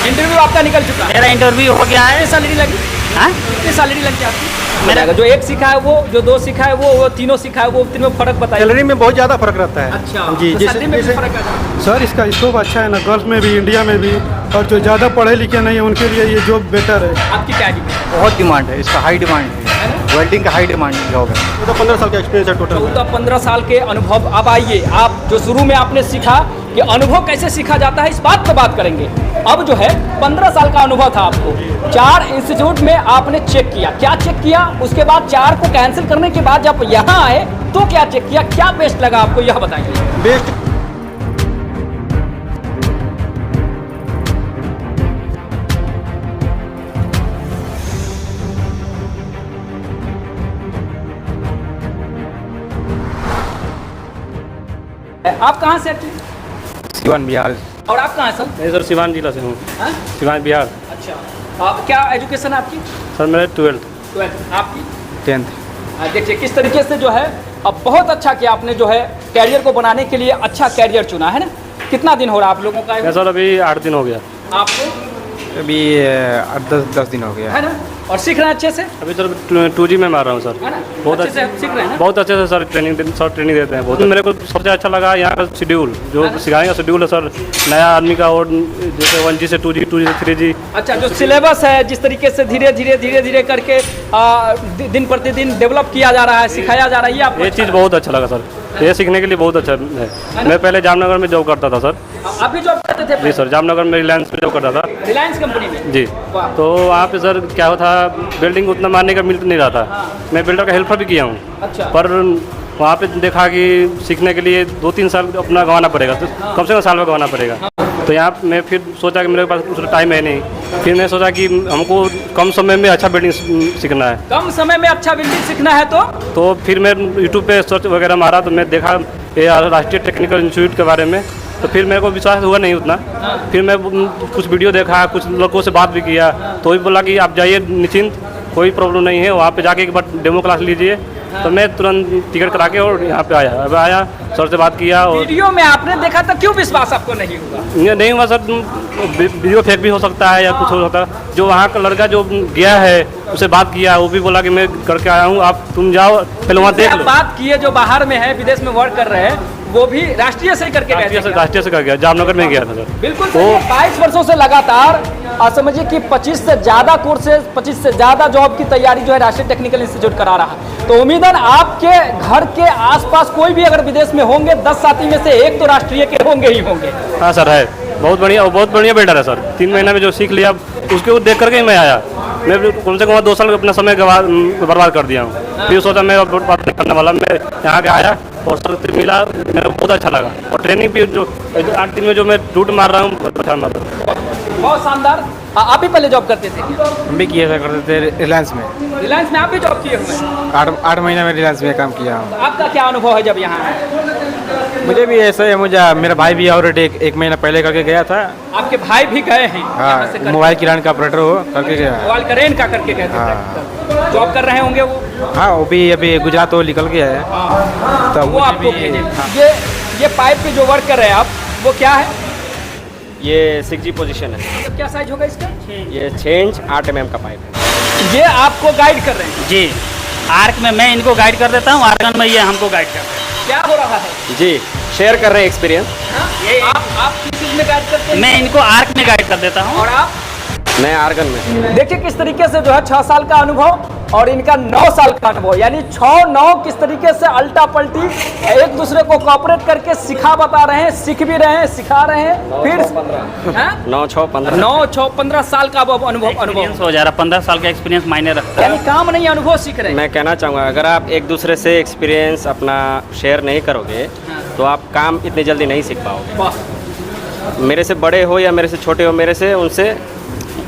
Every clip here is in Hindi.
इंटरव्यू आपका निकल चुका है? मेरा इंटरव्यू हो गया है। कितनी सैलरी लगी? हाँ, कितनी सैलरी लगी आपकी? मेरा जो एक सीखा है वो, जो दो सीखा है वो तीनों सीखा है वो, तीनों में फर्क बताइए। सैलरी में बहुत ज़्यादा फर्क रहता है। अच्छा, जी, तो जैसे सैलरी में भी जैसे फर्क है? सर इसका स्कोप अच्छा है ना, गर्ल्स में भी, इंडिया में भी, और जो ज़्यादा पढ़े लिखे नहीं है उनके लिए ये जॉब बेटर है। आपकी क्या डिमांड है? बहुत डिमांड है इसका, हाई डिमांड है, वेल्डिंग का हाई डिमांड जॉब है। तो 15 साल का एक्सपीरियंस है टोटल। 14-15 साल के अनुभव। अब आइए, आप जो शुरू में आपने सीखा कि अनुभव कैसे सीखा जाता है, इस बात पर बात करेंगे। अब जो है 15 साल का अनुभव था आपको, 4 इंस्टीट्यूट में आपने चेक किया, क्या चेक किया? उसके बाद 4 को कैंसिल करने के बाद जब यहाँ आए तो क्या चेक किया, क्या बेस्ट लगा आपको, यह बताइए। बेस्ट आप कहाँ से एक्चुअली? सिवान बिहार। और आप कहाँ हैं सर? मैं सर सिवान जिला से हूँ। हाँ? सिवान बिहार। अच्छा, क्या एजुकेशन है आपकी? सर मेरा 12th। 12th। आपकी? 10th। देखिए किस तरीके से जो है, अब बहुत अच्छा किया आपने, जो है कैरियर को बनाने के लिए अच्छा कैरियर चुना है ना। कितना दिन हो रहा आप लोगों का? मैं सर अभी 8 दिन हो गया। आपको? अभी 10 दिन हो गया है ना। और सीख रहे हैं अच्छे से, अभी सर 2G में मार रहा हूँ सर। है ना? बहुत अच्छे से सीख रहे हैं ना? बहुत अच्छे से सर ट्रेनिंग देते हैं बहुत। मेरे को सबसे अच्छा लगा यहाँ का शेड्यूल, जो सिखाने का शेड्यूल है सर, नया आदमी का, और जैसे 1G से 2G, 2G से 3G। अच्छा, जो सिलेबस है जिस तरीके से धीरे धीरे करके दिन प्रतिदिन डेवलप किया जा रहा है, सिखाया जा रहा है, ये आपको ये चीज़ बहुत अच्छा लगा सर, ये सीखने के लिए बहुत अच्छा है। मैं पहले जामनगर में जॉब करता था सर। आप भी जॉब करते थे? जी सर, जामनगर में रिलायंस में जॉब करता था। रिलायंस कंपनी में? जी। वाह। तो वहाँ पे सर क्या होता, बिल्डिंग उतना मारने का मिल नहीं रहा था। मैं बिल्डर का हेल्पर भी किया हूँ। अच्छा। पर वहाँ पे देखा कि सीखने के लिए 2-3 साल अपना गंवाना पड़ेगा, तो कम से कम साल में गंवाना पड़ेगा। तो यहाँ मैं फिर सोचा कि मेरे पास कुछ टाइम है नहीं, फिर मैं सोचा कि हमको कम समय में अच्छा बिल्डिंग सीखना है। कम समय में अच्छा बिल्डिंग सीखना है तो फिर मैं यूट्यूब पे सर्च वगैरह मारा, तो मैं देखा ये राष्ट्रीय टेक्निकल इंस्टीट्यूट के बारे में। तो फिर मेरे को विश्वास हुआ नहीं उतना। फिर मैं कुछ वीडियो देखा, कुछ लोगों से बात भी किया, तो भी बोला कि आप जाइए निश्चिंत, कोई प्रॉब्लम नहीं है, वहाँ पे जाके एक बार डेमो क्लास लीजिए। तो मैं तुरंत टिकट करा के और यहाँ पे आया। अब आया, सर से बात किया। और वीडियो में आपने देखा था, क्यों विश्वास आपको नहीं हुआ? नहीं हुआ सर, वीडियो फेक भी हो सकता है या कुछ हो सकता है। जो वहाँ का लड़का जो गया है उससे बात किया, वो भी बोला कि मैं करके आया हूँ, आप तुम जाओ पहले वहाँ देख लो। बात किए जो बाहर में है, विदेश में वर्क कर रहे हैं, वो भी राष्ट्रीय से करके गए थे? राष्ट्रीय से कर गया, जामनगर में गया था सर। बिल्कुल सही है। 22 वर्षों से लगातार समझिए कि 25 से ज़्यादा कोर्सेज, 25 से ज़्यादा जॉब की तैयारी जो है राष्ट्रीय टेक्निकल इंस्टीट्यूट करा रहा है। तो उम्मीदन आपके घर के आसपास कोई भी अगर विदेश में होंगे, 10 साथी में से एक तो राष्ट्रीय के होंगे ही होंगे। हाँ सर, है बहुत बढ़िया बिल्डर है सर। 3 महीना में जो सीख लिया उसके देख करके ही मैं आया। मैं कम से कम 2 साल अपना समय बर्बाद कर दिया हूँ। फिर सोचा मैं बात नहीं करने वाला, मैं यहाँ के आया और सर मिला, मेरे को बहुत अच्छा लगा। और ट्रेनिंग भी जो 8 दिन में जो मैं रूट मार रहा हूँ, बहुत अच्छा मार रहा हूँ। बहुत शानदार। आप भी पहले जॉब करते थे? हम भी किया करते थे रिलायंस में। रिलायंस में आप भी जॉब किए हुए हैं? 8 महीना में रिलायंस में काम किया हूँ। आपका क्या अनुभव है जब यहाँ आए? मुझे भी ऐसा है, मेरा भाई भी ऑलरेडी एक महीना पहले करके गया था। आपके भाई भी गए हैं? हाँ, मोबाइल किराने का ऑपरेटर हो करके गया। मोबाइल का रेंट का करके गए थे? हाँ। जॉब कर रहे होंगे वो? हाँ, वो भी अभी गुजरात वो निकल गया है। तो वो आपको भेजे। ये पाइप पे जो वर्क कर रहे हैं आप, वो क्या है? ये 6G पोजीशन है। तो क्या साइज होगा इसका? ये 6 इंच 8 mm का पाइप है। ये आपको गाइड कर रहे हैं? जी, आर्क में मैं इनको गाइड कर देता हूँ, आर्गन में ये हमको गाइड कर रहे हैं। क्या हो रहा है? जी, शेयर कर रहे हैं एक्सपीरियंस। ये आप किस चीज में गाइड करते हैं? मैं इनको आर्क में गाइड कर देता हूँ। और आप? मैं आर्गन में। देखिए किस तरीके से जो है 6 साल का अनुभव और इनका 9 साल का अनुभव, यानी 6-9 किस तरीके से अल्टा पल्टी एक दूसरे को कोऑपरेट करके सिखा बता रहे हैं, सीख भी रहे हैं, सिखा रहे हैं। फिर 9-6-15 साल का अनुभव हो जा रहा। 15 साल का एक्सपीरियंस मायने रखता है। यानी काम नहीं, अनुभव सीख रहे हैं। मैं कहना चाहूँगा, अगर आप एक दूसरे से एक्सपीरियंस अपना शेयर नहीं करोगे तो आप काम इतनी जल्दी नहीं सीख पाओगे। मेरे से बड़े हो या मेरे से छोटे हो, मेरे से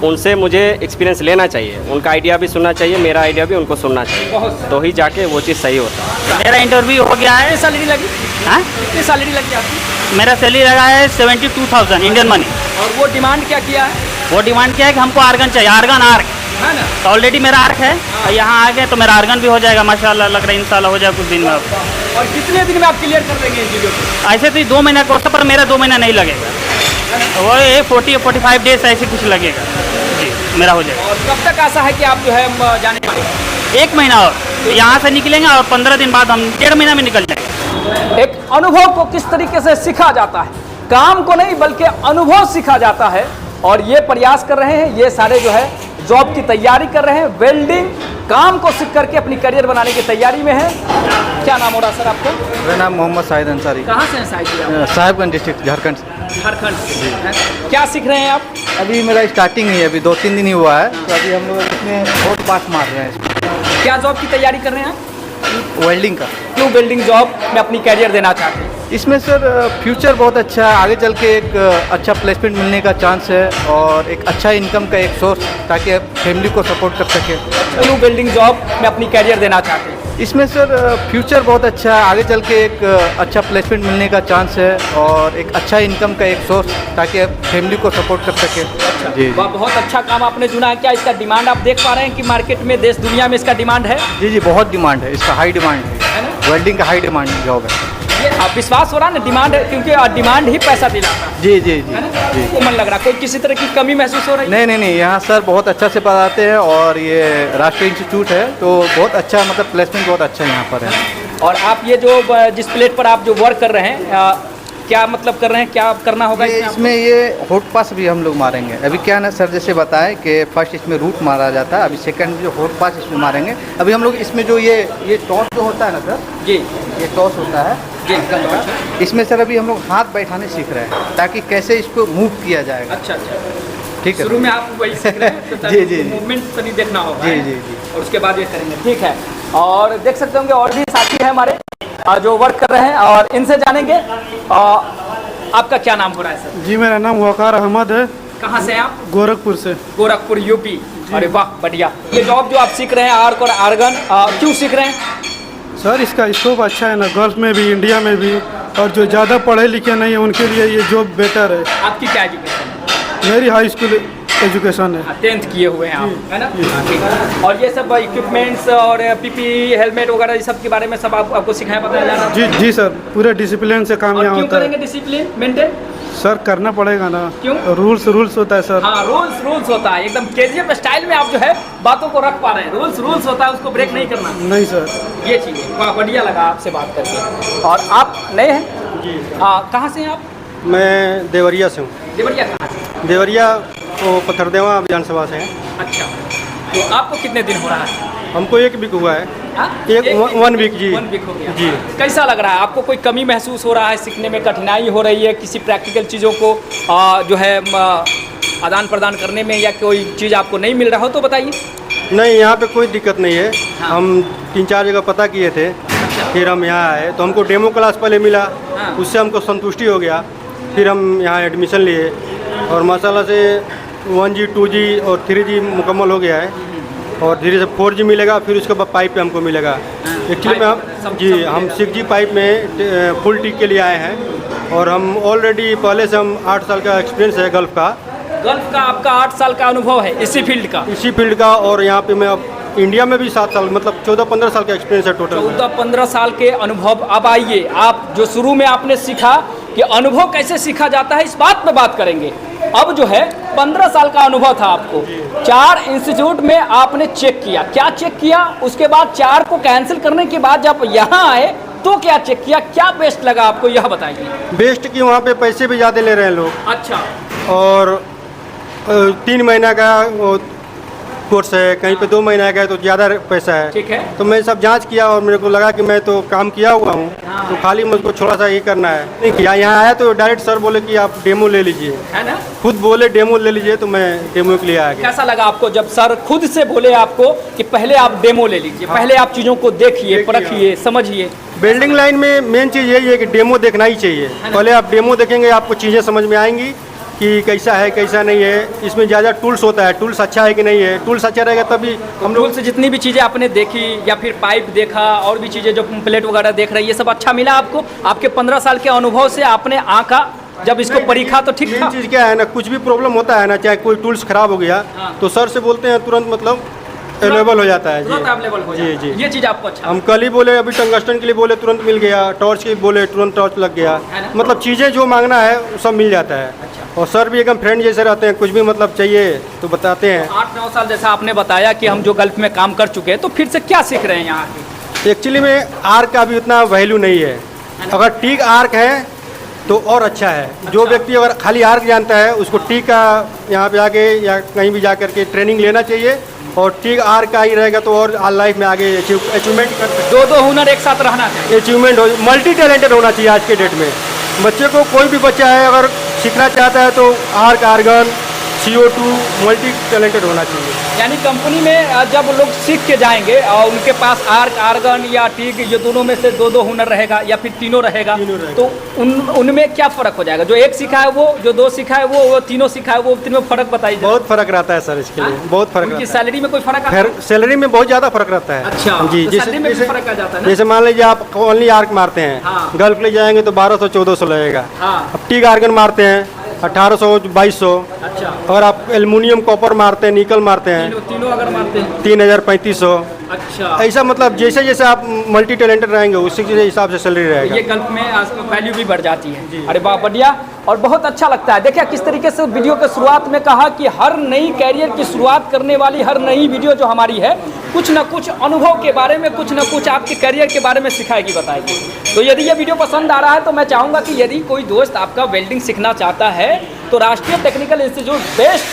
उनसे मुझे एक्सपीरियंस लेना चाहिए, उनका आइडिया भी सुनना चाहिए, मेरा आइडिया भी उनको सुनना चाहिए, तो ही जाके वो चीज़ सही होता है। मेरा इंटरव्यू हो गया है। कितनी सैलरी लगी? हाँ, कितनी सैलरी लगी आपकी? मेरा सैलरी लगा है 72,000 इंडियन मनी। और वो डिमांड क्या किया है? वो डिमांड क्या है कि हमको आर्गन चाहिए, आर्गन आर्क है ना। तो ऑलरेडी मेरा आर्क है, और यहाँ आ गए तो मेरा आर्गन भी हो जाएगा माशाल्लाह। लग रहा है इंशाल्लाह हो जाए कुछ दिन में। और कितने दिन में आप क्लियर कर देंगे इन चीज़ों को? ऐसे तो 2 महीना कोर्स है, पर मेरा 2 महीना नहीं लगेगा। वो ये 40-45 डेज ऐसे कुछ लगेगा जी, मेरा हो जाएगा। और कब तक आशा है कि आप जो है जाने पाएंगे? 1 महीना और तो यहाँ से निकलेंगे और 15 दिन बाद हम 1.5 महीना में निकल जाएंगे। एक अनुभव को किस तरीके से सीखा जाता है, काम को नहीं बल्कि अनुभव सीखा जाता है, और ये प्रयास कर रहे हैं, ये सारे जो है जॉब की तैयारी कर रहे हैं, वेल्डिंग काम को सीख करके अपनी करियर बनाने की तैयारी में है। क्या नाम हो रहा सर आपका? मेरा नाम मोहम्मद शाहिद अंसारी, कहाँ से हैं साहिब? साहिबगंज डिस्ट्रिक्ट, झारखंड से। झारखंड से। क्या सीख रहे हैं आप? अभी मेरा स्टार्टिंग ही है, अभी 2-3 दिन ही हुआ है, तो अभी हम लोग इसमें बहुत पास मार रहे हैं। क्या जॉब की तैयारी कर रहे हैं आप? वेल्डिंग का। क्यों वेल्डिंग जॉब में अपनी करियर देना चाहते हैं? इसमें सर फ्यूचर बहुत अच्छा है, आगे चल के एक अच्छा प्लेसमेंट मिलने का चांस है और एक अच्छा इनकम का एक सोर्स, ताकि फैमिली को सपोर्ट कर सके। क्यों वेल्डिंग जॉब में अपनी करियर देना चाहते हैं? इसमें सर फ्यूचर बहुत अच्छा है, आगे चल के एक अच्छा प्लेसमेंट मिलने का चांस है और एक अच्छा इनकम का एक सोर्स, ताकि फैमिली को सपोर्ट कर सके। जी बहुत अच्छा काम आपने चुना है। क्या इसका डिमांड आप देख पा रहे हैं कि मार्केट में देश दुनिया में इसका डिमांड है? जी, बहुत डिमांड है इसका, हाई डिमांड है, वेल्डिंग का हाई डिमांड जॉब है। ये आप विश्वास हो रहा है ना, डिमांड है, क्योंकि डिमांड ही पैसा दिलाता है। जी जी जी है ना? जी। आपको मन लग रहा है कोई किसी तरह की कमी महसूस हो रही है? नहीं, यहाँ सर बहुत अच्छा से पढ़ाते हैं और ये राष्ट्रीय इंस्टीट्यूट है, तो बहुत अच्छा, मतलब प्लेसमेंट बहुत अच्छा यहाँ पर है। और आप ये जो जिस प्लेट पर आप जो वर्क कर रहे हैं, क्या मतलब कर रहे हैं, क्या करना होगा इसमें ये होट पास भी हम लोग मारेंगे। अभी क्या ना सर, जैसे बताएं कि फर्स्ट इसमें रूट मारा जाता है, अभी सेकंड में जो होट पास इसमें मारेंगे। अभी हम लोग इसमें जो ये टॉस जो होता है ना सर जी, ये टॉस होता है जी। इसमें सर अभी हम लोग हाथ बैठाने सीख रहे हैं, ताकि कैसे इसको मूव किया जाएगा। अच्छा, ठीक है, शुरू में आप वही सीख रहे हैं, तो जी, जी। मूवमेंट तो नहीं देखना होगा। जी जी जी। और उसके बाद ये करेंगे, ठीक है। और देख सकते होंगे और भी साथी हैं हमारे जो वर्क कर रहे हैं, और इनसे जानेंगे। आपका क्या नाम हो रहा है सर? जी, मेरा नाम वकार अहमद है। कहाँ से हैं आप? गोरखपुर से। गोरखपुर, यूपी। अरे वाह, बढ़िया। ये जॉब जो आप सीख रहे हैं आर्क और आर्गन, क्यों सीख रहे हैं? सर इसका स्कोप अच्छा है ना, गल्फ में भी, इंडिया में भी, और जो ज़्यादा पढ़े लिखे नहीं है उनके लिए ये जॉब बेटर है। आपकी क्या एजुकेशन? मेरी हाई स्कूल एजुकेशन है। 10th किए हुए हैं आप, है ना? ठीक है। और ये सब इक्विपमेंट्स और पीपी हेलमेट वगैरह इस सब के बारे में सब आपको सिखाया, बताया जा रहा है? जी जी सर, पूरे डिसिप्लिन से काम और यहाँ क्यों होता करेंगे है। Discipline maintain? सर करना पड़ेगा ना। क्यों? रूल्स होता है सर। हाँ, रूल्स होता है। एकदम केजीएफ स्टाइल में आप जो है बातों को रख पा रहे हैं। रूल्स होता है, उसको ब्रेक नहीं करना। नहीं सर। ये चीज़ है। वाह, बढ़िया लगा आपसे बात करके। और आप नए हैं? जी। कहाँ से हैं आप? मैं देवरिया से हूँ। देवरिया कहाँ से? देवरिया वो पथरदेवा विधानसभा से हैं। अच्छा, तो आपको कितने दिन हो रहा है? हमको 1 वीक हुआ है। हाँ? 1 वीक जी। 1 वीक हो गया जी। कैसा लग रहा है आपको? कोई कमी महसूस हो रहा है, सीखने में कठिनाई हो रही है, किसी प्रैक्टिकल चीज़ों को जो है आदान प्रदान करने में, या कोई चीज़ आपको नहीं मिल रहा हो तो बताइए। नहीं, यहाँ पे कोई दिक्कत नहीं है। हाँ। हम 3-4 जगह पता किए थे, फिर हम यहाँ आए तो हमको डेमो क्लास पहले मिला। हाँ। उससे हमको संतुष्टि हो गया, फिर हम यहाँ एडमिशन लिए और माशाल्लाह से 1G 2G और 3G मुकम्मल हो गया है, और धीरे से 4G मिलेगा, फिर उसके बाद पाइप पे हमको मिलेगा। एक्चुअली में हम 6G पाइप में फुल टिक के लिए आए हैं, और हम ऑलरेडी पहले से हम 8 साल का एक्सपीरियंस है गल्फ का। गल्फ का आपका 8 साल का अनुभव है इसी फील्ड का? और यहाँ पे मैं अब इंडिया में भी 7 साल, मतलब 14-15 साल का एक्सपीरियंस है टोटल। 14-15 साल के अनुभव। अब आइए, आप जो शुरू में आपने सीखा कि अनुभव कैसे सीखा जाता है, इस बात पे बात करेंगे। अब जो है 15 साल का अनुभव था आपको, 4 इंस्टीट्यूट में आपने चेक किया। क्या चेक किया? उसके बाद 4 को कैंसिल करने के बाद जब यहाँ आए तो क्या चेक किया? क्या बेस्ट लगा आपको, यह बताइए। बेस्ट कि वहाँ पे पैसे भी ज़्यादा ले रहे हैं लोग। अच्छा। और 3 महीना का कोर्स है, कहीं पे 2 महीना का है तो ज़्यादा पैसा है। ठीक है। तो मैं सब जांच किया और मेरे को लगा कि मैं तो काम किया हुआ हूँ, तो खाली मुझको थोड़ा सा ये करना है। नहीं किया, यहाँ आया तो डायरेक्ट सर बोले कि आप डेमो ले लीजिए, है ना? खुद बोले डेमो ले लीजिए, तो मैं डेमो के लिए आ गया। कैसा लगा आपको जब सर खुद से बोले आपको कि पहले आप डेमो ले लीजिए? हाँ। पहले आप चीज़ों को देखिए, परखिए, समझिए। बिल्डिंग लाइन में मेन चीज़ यही है कि डेमो देखना ही चाहिए। पहले आप डेमो देखेंगे, आपको चीज़ें समझ में आएंगी कि कैसा है कैसा नहीं है। इसमें ज़्यादा टूल्स होता है, टूल्स अच्छा है कि नहीं है। टूल्स अच्छा रहेगा तभी हम लोग। टूल्स जितनी भी चीज़ें आपने देखी, या फिर पाइप देखा, और भी चीज़ें जो प्लेट वगैरह देख रही है, ये सब अच्छा मिला आपको? आपके 15 साल के अनुभव से आपने आंका, जब इसको परीखा तो ठीक था? चीज़ क्या है ना, कुछ भी प्रॉब्लम होता है ना, चाहे कोई टूल्स खराब हो गया तो सर से बोलते हैं तुरंत, मतलब अवेलेबल हो जाता है तुरंत जी। अवेलेबल हो जी, जाता है। जी। ये चीज़ आपको अच्छा हम कल ही बोले, अभी टंगस्टन के लिए बोले तुरंत मिल गया, टॉर्च के लिए बोले तुरंत टॉर्च लग गया। है ना? मतलब चीज़ें जो मांगना है वो सब मिल जाता है। और सर भी एकदम फ्रेंड जैसे रहते हैं, कुछ भी मतलब चाहिए तो बताते हैं। 8-9 साल जैसा आपने बताया कि हम जो गल्फ में काम कर चुके हैं, तो फिर से क्या सीख रहे हैं यहाँ के? एक्चुअली में आर्क का भी उतना वैल्यू नहीं है। अगर टीक आर्क है तो और अच्छा है। जो व्यक्ति अगर खाली आर्क जानता है उसको टीक का यहाँ पे आके या कहीं भी जा करके ट्रेनिंग लेना चाहिए, और टीक आर्क का ही रहेगा तो और लाइफ में आगे अचीवमेंट कर सकते। दो हुनर एक साथ रहना चाहिए। अचीवमेंट हो, मल्टी टैलेंटेड होना चाहिए आज के डेट में। बच्चे को कोई भी बच्चा है अगर सीखना चाहता है तो arc, argon, CO2 multi talented होना चाहिए। यानी कंपनी में जब लोग सीख के जाएंगे और उनके पास आर्क, आर्गन या टीक, ये दोनों में से दो हुनर रहेगा या फिर तीनों रहेगा, तो उनमें क्या फ़र्क हो जाएगा? जो एक सीखा है वो, जो दो सीखा है वो तीनों सीखा है वो, तीनों फ़र्क बताइए। बहुत फ़र्क रहता है सर इसके लिए, बहुत फ़र्क उनकी रहता है। सैलरी में कोई फ़र्क आता है? सैलरी में बहुत ज़्यादा फ़र्क रहता है। अच्छा, जी। तो सैलरी में भी फ़र्क आ जाता है ना? जैसे मान लीजिए आप ओनली आर्क मारते हैं, हाँ। गल्फ ले जाएंगे तो 1200-1400 लगेगा। हाँ। अब टीक आर्गन मारते हैं 1800-2200। अच्छा, अगर आप एल्युमिनियम कॉपर मारते हैं, निकल मारते हैं, तीनों अगर मारते हैं 3000-3500। अच्छा, ऐसा मतलब जैसे जैसे आप मल्टी टैलेंटेड रहेंगे उसी के हिसाब से सैलरी रहेगा। ये गल्फ में वैल्यू भी बढ़ जाती है। अरे वाह, बढ़िया। और बहुत अच्छा लगता है। देखिए किस तरीके से वीडियो के शुरुआत में कहा कि हर नई कैरियर की शुरुआत करने वाली हर नई वीडियो जो हमारी है, कुछ ना कुछ अनुभव के बारे में, कुछ ना कुछ आपके करियर के बारे में सिखाएगी, बताएगी। तो यदि ये वीडियो पसंद आ रहा है तो मैं चाहूँगा कि यदि कोई दोस्त आपका वेल्डिंग सीखना चाहता है तो राष्ट्रीय टेक्निकल इंस्टीट्यूट बेस्ट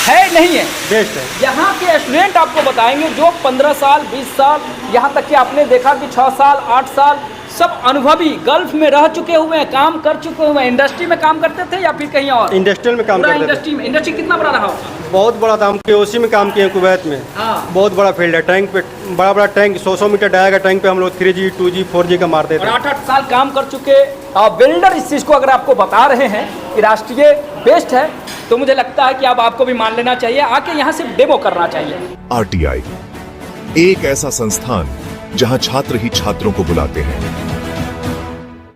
है, नहीं है? बेस्ट है। यहाँ के स्टूडेंट आपको बताएंगे जो 15 साल 20 साल, यहाँ तक कि आपने देखा कि 6 साल 8 साल सब अनुभवी गल्फ में रह चुके हुए हैं, काम कर चुके हुए हैं। इंडस्ट्री में काम करते थे या फिर कहीं और? इंडस्ट्रियल में काम पूरा करते थे। इंडस्ट्री में। इंडस्ट्री कितना बड़ा रहा होगा? बहुत बड़ा था। हम KOC में काम किए हैं, कुवैत में। हाँ। बहुत बड़ा फील्ड है। टैंक पे बड़ा टैंक 100 मीटर डाया का टैंक पे हम लोग 3G 2G 4G का मारते और थे। 8-8 साल काम कर चुके बिल्डर इस चीज़ को अगर आपको बता रहे हैं कि राष्ट्रीय बेस्ट है, तो मुझे लगता है कि अब आपको भी मान लेना चाहिए, आके यहाँ सिर्फ डेमो करना चाहिए। RTI एक ऐसा संस्थान जहां छात्र ही छात्रों को बुलाते हैं।